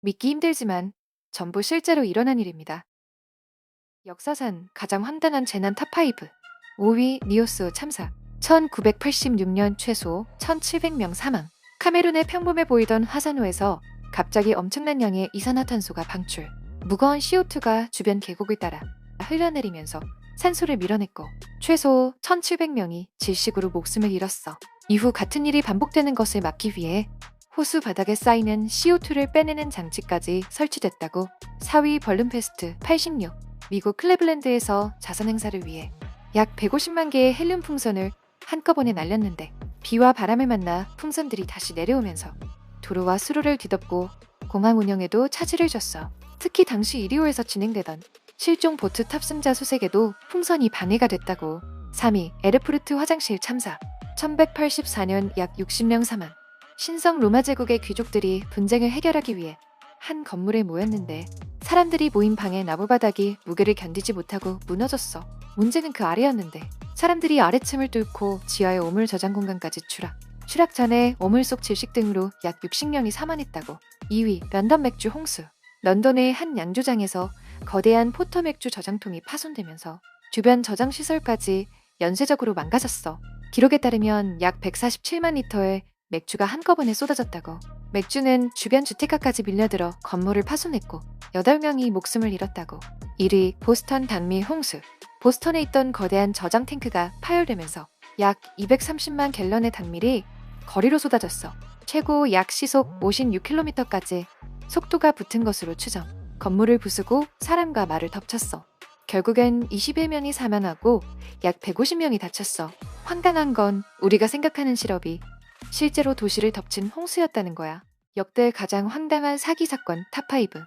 믿기 힘들지만 전부 실제로 일어난 일입니다. 역사상 가장 황당한 재난 탑5. 5위 니오스 참사. 1986년 최소 1700명 사망. 카메룬의 평범해 보이던 화산호에서 갑자기 엄청난 양의 이산화탄소가 방출. 무거운 CO2가 주변 계곡을 따라 흘러내리면서 산소를 밀어냈고 최소 1700명이 질식으로 목숨을 잃었어. 이후 같은 일이 반복되는 것을 막기 위해 호수 바닥에 쌓이는 CO2를 빼내는 장치까지 설치됐다고. 4위 벌룬페스트 86. 미국 클레블랜드에서 자선 행사를 위해 약 150만 개의 헬륨 풍선을 한꺼번에 날렸는데 비와 바람을 만나 풍선들이 다시 내려오면서 도로와 수로를 뒤덮고 공항 운영에도 차질을 줬어. 특히 당시 이리오에서 진행되던 실종 보트 탑승자 수색에도 풍선이 방해가 됐다고. 3위 에르푸르트 화장실 참사. 1184년 약 60명 사망. 신성 로마 제국의 귀족들이 분쟁을 해결하기 위해 한 건물에 모였는데 사람들이 모인 방의 나무바닥이 무게를 견디지 못하고 무너졌어. 문제는 그 아래였는데 사람들이 아래층을 뚫고 지하의 오물 저장 공간까지 추락. 추락 전에 오물 속 질식 등으로 약 60명이 사망했다고. 2위 런던 맥주 홍수. 런던의 한 양조장에서 거대한 포터 맥주 저장통이 파손되면서 주변 저장 시설까지 연쇄적으로 망가졌어. 기록에 따르면 약 147만 리터의 맥주가 한꺼번에 쏟아졌다고. 맥주는 주변 주택가까지 밀려들어 건물을 파손했고 8명이 목숨을 잃었다고. 1위 보스턴 단미 홍수. 보스턴에 있던 거대한 저장 탱크가 파열되면서 약 230만 갤런의 단밀이 거리로 쏟아졌어. 최고 약 시속 56km까지 속도가 붙은 것으로 추정. 건물을 부수고 사람과 말을 덮쳤어. 결국엔 21명이 사망하고 약 150명이 다쳤어. 황당한 건 우리가 생각하는 실업이 실제로 도시를 덮친 홍수였다는 거야. 역대 가장 황당한 사기 사건 탑5.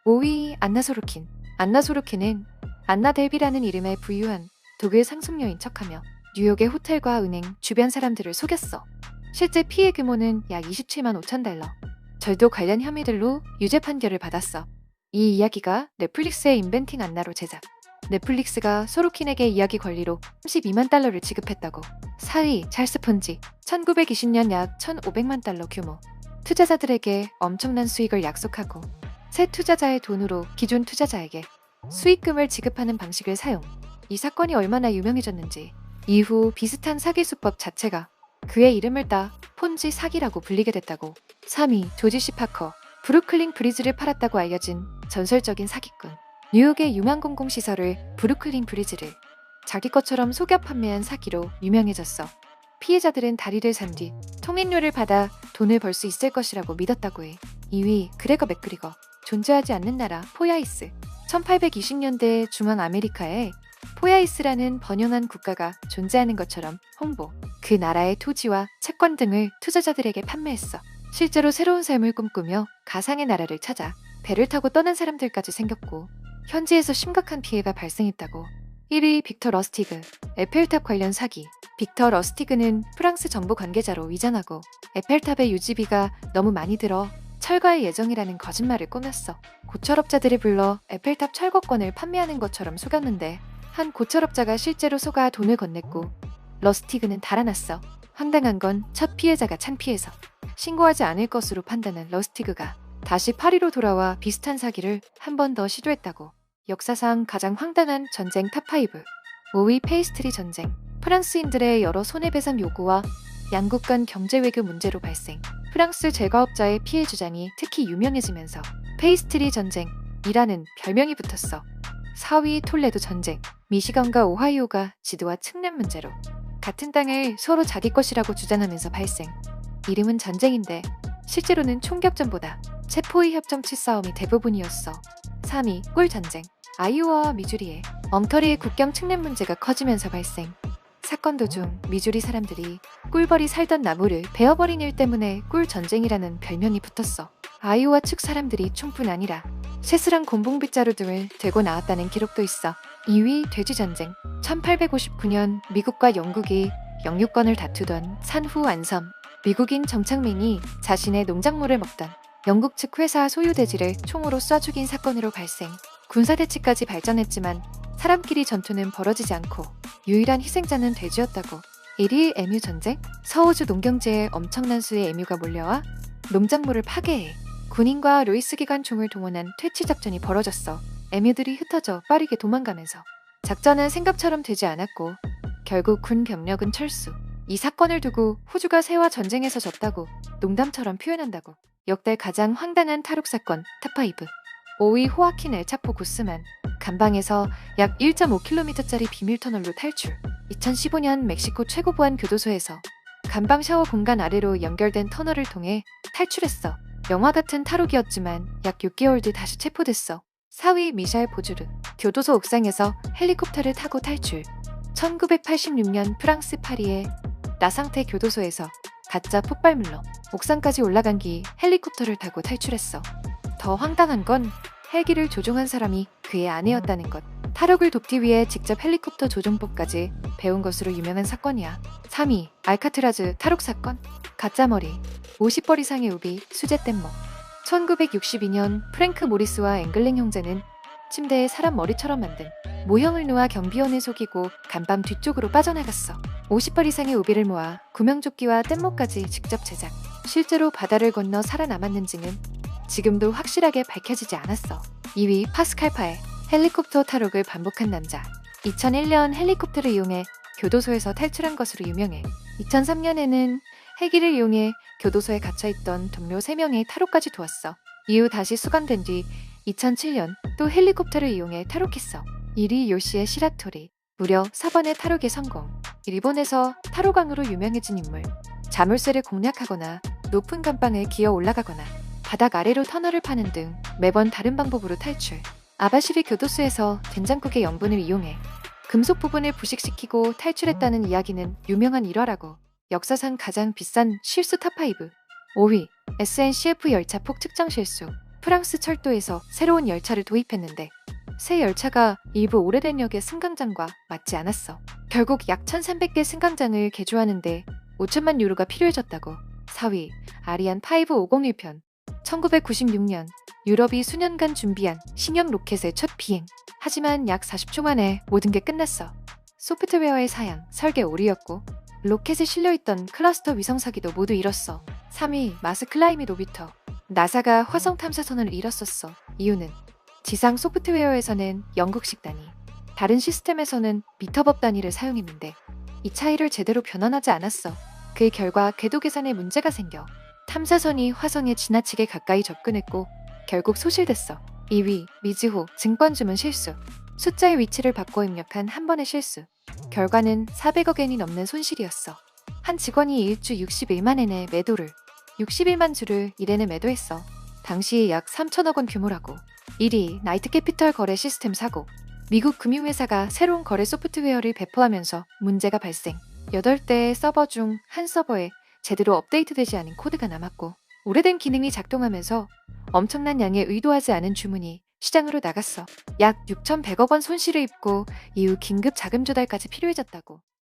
5위 안나 소르킨. 안나 소르킨은 안나 델비라는 이름에 부유한 독일 상속녀인 척하며 뉴욕의 호텔과 은행, 주변 사람들을 속였어. 실제 피해 규모는 약 27만 5천 달러. 절도 관련 혐의들로 유죄 판결을 받았어. 이 이야기가 넷플릭스의 인벤팅 안나로 제작. 넷플릭스가 소르킨에게 이야기 권리로 32만 달러를 지급했다고. 4위 찰스 폰지. 1920년 약 1,500만 달러 규모. 투자자들에게 엄청난 수익을 약속하고 새 투자자의 돈으로 기존 투자자에게 수익금을 지급하는 방식을 사용. 이 사건이 얼마나 유명해졌는지 이후 비슷한 사기 수법 자체가 그의 이름을 따 폰지 사기라고 불리게 됐다고. 3위 조지 시 파커. 브루클린 브리지를 팔았다고 알려진 전설적인 사기꾼. 뉴욕의 유망 공공시설을 브루클린 브리지를 자기 것처럼 속여 판매한 사기로 유명해졌어. 피해자들은 다리를 산 뒤 통행료를 받아 돈을 벌 수 있을 것이라고 믿었다고 해. 2위 그레거 맥그리거. 존재하지 않는 나라 포야이스. 1820년대 중앙 아메리카에 포야이스라는 번영한 국가가 존재하는 것처럼 홍보. 그 나라의 토지와 채권 등을 투자자들에게 판매했어. 실제로 새로운 삶을 꿈꾸며 가상의 나라를 찾아 배를 타고 떠난 사람들까지 생겼고 현지에서 심각한 피해가 발생했다고. 1위 빅터 러스티그. 에펠탑 관련 사기. 빅터 러스티그는 프랑스 정부 관계자로 위장하고 에펠탑의 유지비가 너무 많이 들어 철거할 예정이라는 거짓말을 꾸몄어. 고철업자들을 불러 에펠탑 철거권을 판매하는 것처럼 속였는데 한 고철업자가 실제로 속아 돈을 건넸고 러스티그는 달아났어. 황당한 건 첫 피해자가 창피해서 신고하지 않을 것으로 판단한 러스티그가 다시 파리로 돌아와 비슷한 사기를 한 번 더 시도했다고. 역사상 가장 황당한 전쟁 탑5. 5위 페이스트리 전쟁. 프랑스인들의 여러 손해배상 요구와 양국 간 경제외교 문제로 발생. 프랑스 제과업자의 피해 주장이 특히 유명해지면서 페이스트리 전쟁이라는 별명이 붙었어. 4위 톨레도 전쟁. 미시건과 오하이오가 지도와 측량 문제로 같은 땅을 서로 자기 것이라고 주장하면서 발생. 이름은 전쟁인데 실제로는 총격전보다 체포의 협정치 싸움이 대부분이었어. 3위 꿀전쟁. 아이오와와 미주리의 엉터리의 국경 측량 문제가 커지면서 발생. 사건 도중 미주리 사람들이 꿀벌이 살던 나무를 베어버린 일 때문에 꿀전쟁이라는 별명이 붙었어. 아이오와 측 사람들이 총뿐 아니라 세스랑 곤봉빗자루 등을 들고 나왔다는 기록도 있어. 2위 돼지전쟁. 1859년 미국과 영국이 영유권을 다투던 산후 안섬. 미국인 정착민이 자신의 농작물을 먹던 영국 측 회사 소유 돼지를 총으로 쏴 죽인 사건으로 발생. 군사대치까지 발전했지만 사람끼리 전투는 벌어지지 않고 유일한 희생자는 돼지였다고. 1위 에뮤 전쟁. 서호주 농경지에 엄청난 수의 에뮤가 몰려와 농작물을 파괴해 군인과 루이스 기관총을 동원한 퇴치 작전이 벌어졌어. 에뮤들이 흩어져 빠르게 도망가면서 작전은 생각처럼 되지 않았고 결국 군 병력은 철수. 이 사건을 두고 호주가 새와 전쟁에서 졌다고 농담처럼 표현한다고. 역대 가장 황당한 탈옥 사건 탑5. 5위 호아킨 엘차포 구스만. 감방에서 약 1.5km짜리 비밀 터널로 탈출. 2015년 멕시코 최고 보안 교도소에서 감방 샤워 공간 아래로 연결된 터널을 통해 탈출했어. 영화 같은 탈옥이었지만 약 6개월 뒤 다시 체포됐어. 4위 미셸 보주르. 교도소 옥상에서 헬리콥터를 타고 탈출. 1986년 프랑스 파리의 나상테 교도소에서 가짜 폭발물로 옥상까지 올라간 뒤 헬리콥터를 타고 탈출했어. 더 황당한 건 헬기를 조종한 사람이 그의 아내였다는 것. 탈옥을 돕기 위해 직접 헬리콥터 조종법까지 배운 것으로 유명한 사건이야. 3위 알카트라즈 탈옥 사건. 가짜머리 50벌 이상의 우비 수제 뗏목. 1962년 프랭크 모리스와 앵글링 형제는 침대에 사람 머리처럼 만든 모형을 놓아 경비원을 속이고 간밤 뒤쪽으로 빠져나갔어. 50벌 이상의 우비를 모아 구명조끼와 뗏목까지 직접 제작. 실제로 바다를 건너 살아남았는지는 지금도 확실하게 밝혀지지 않았어. 2위 파스칼 파에. 헬리콥터 탈옥을 반복한 남자. 2001년 헬리콥터를 이용해 교도소에서 탈출한 것으로 유명해. 2003년에는 헬기를 이용해 교도소에 갇혀있던 동료 3명의 탈옥까지 도왔어. 이후 다시 수감된 뒤 2007년 또 헬리콥터를 이용해 탈옥했어. 1위 요시의 시라토리. 무려 4번의 탈옥에 성공. 일본에서 탈옥왕으로 유명해진 인물. 자물쇠를 공략하거나 높은 감방을 기어 올라가거나 바닥 아래로 터널을 파는 등 매번 다른 방법으로 탈출. 아바시리 교도소에서 된장국의 염분을 이용해 금속 부분을 부식시키고 탈출했다는 이야기는 유명한 일화라고. 역사상 가장 비싼 실수 탑5. 5위 SNCF 열차 폭 측정 실수. 프랑스 철도에서 새로운 열차를 도입했는데 새 열차가 일부 오래된 역의 승강장과 맞지 않았어. 결국 약 1300개 승강장을 개조하는데 5천만 유로가 필요해졌다고. 4위 아리안 5 501편. 1996년 유럽이 수년간 준비한 신형 로켓의 첫 비행. 하지만 약 40초 만에 모든 게 끝났어. 소프트웨어의 사양, 설계 오류였고 로켓에 실려있던 클러스터 위성사기도 모두 잃었어. 3위 마스 클라이밋 오비터. 나사가 화성 탐사선을 잃었었어. 이유는 지상 소프트웨어에서는 영국식 단위, 다른 시스템에서는 미터법 단위를 사용했는데 이 차이를 제대로 변환하지 않았어. 그 결과 궤도 계산에 문제가 생겨 탐사선이 화성에 지나치게 가까이 접근했고 결국 소실됐어. 2위 미즈호 증권 주문 실수. 숫자의 위치를 바꿔 입력한 한 번의 실수. 결과는 400억 엔이 넘는 손실이었어. 한 직원이 일주 61만 엔의 매도를 61만 주를 1엔에 매도했어. 당시 약 3천억 원 규모라고. 1위 나이트캐피털 거래 시스템 사고. 미국 금융회사가 새로운 거래 소프트웨어를 배포하면서 문제가 발생. 8대의 서버 중 한 서버에 제대로 업데이트되지 않은 코드가 남았고 오래된 기능이 작동하면서 엄청난 양의 의도하지 않은 주문이 시장으로 나갔어. 약 6,100억 원 손실을 입고 이후 긴급 자금 조달까지 필요해졌다고.